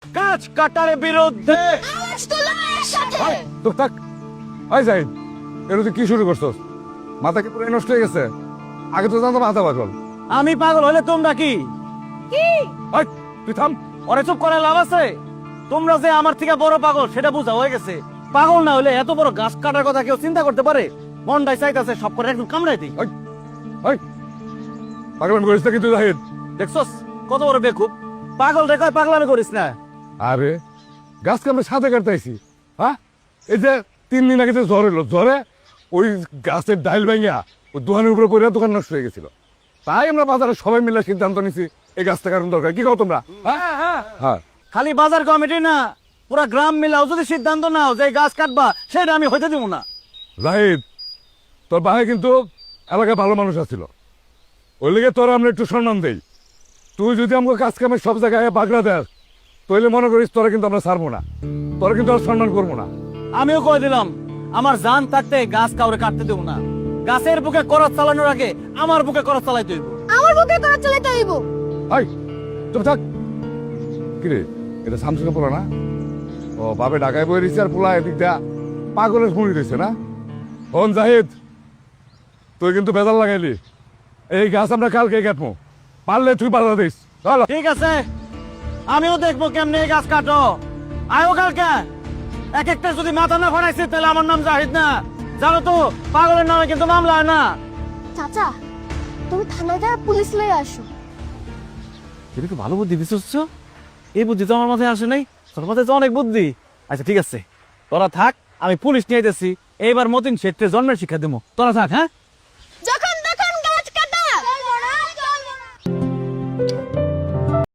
গাছ কাটার বিরুদ্ধে তো থাক। ওই যাই এর তুই কি শুরু করছস? মাথা কি পুরো নষ্ট হয়ে গেছে? আগে তো জানতো মাথা পাগল। আমি পাগল হলে তোমরা কি? ওই তুই থাম। ওরে চুপ করে লাভ আছে? তোমরা যে আমার থেকে বড় পাগল সেটা বোঝা হয়ে গেছে। পাগল না হলে এত বড় গাছ কাটার কথা কেউ চিন্তা করতে পারে? মনটাই চাইতেছে সব করে একদম কামড়াই দিই। ওই পাগলামি করিস না কিন্তু জাহিদ। দেখছস কত বড় বেকুব। পাগল রে কয় পাগলামি করিস না। আরে গাছকে আমরা সাথে কাটতেছি। হ্যাঁ, এই যে 3 দিন আগে যে জ্বর এলো, জ্বরে ওই গাছের ডাইল ভাঙিয়া ওই দোকানের উপরে পড়ে দোকান নষ্ট হয়ে গেছিল। তাই আমরা বাজারে সবাই মিলে সিদ্ধান্ত নিছি এই গাছটা কারণ দরকার। কি কও তোমরা? হ্যাঁ, খালি বাজার কমিটি না, পুরা গ্রাম মিলাও যদি সিদ্ধান্ত নাও যে এই গাছ কাটবা, সেটা আমি হইতে দিব না। জাহিদ তোর বাহে কিন্তু এলাকায় ভালো মানুষ আছিল, ওই লেগে তোরা আমরা একটু সম্মান দেই। তুই যদি আমাকে কাজ কামে সব জায়গায় বাগড়া দেস, তাহলে মনে করিস তোরা কিন্তু আমরা ছাড়বো না, তোরা কিন্তু আর সম্মান করবো না। আমিও কয়ে দিলাম আমার জান থাকতে গাছ কাউরে কাটতে দেব না। গাছের বুকে করত চালানোর আগে আমার বুকে করত চালাইতে হইব। আমার বুকে করা চালাতে হইব। হাই চুপ থাক। কিরে এটা শামসুকে পোলা না? ও বাপে ঢাকায় বই দিচ্ছে আর পোলা এদিকটা পাগলের মুড়ি দিচ্ছে না? হন জাহিদ তুই কিন্তু বেজাল লাগাইলি। এই গাছ আমরা কালকে কাটবো, পারলে তুই বাধা দিস। চলো। ঠিক আছে, আমিও দেখবো কেমনে এই গাছ কাটো। আয়ো কালকে। এক একটা যদি মাথা না ফাটাইছি তাহলে আমার নাম জাহিদ না। জানো তো পাগলের নামে কিন্তু মামলা হয় না। চাচা তুমি থানায় যা পুলিশ লয়ে আসো। তুমি তো ভালো বুদ্ধি দিচ্ছ। এই বুদ্ধি তো আমার মাথায় আসে নাই। তোর মাথায় তো অনেক বুদ্ধি। আচ্ছা ঠিক আছে, তোরা থাক, আমি পুলিশ নিয়ে যেতেছি। এইবার মতিন শেঠে জন্মের শিক্ষা দেবো। তোরা থাক। হ্যাঁ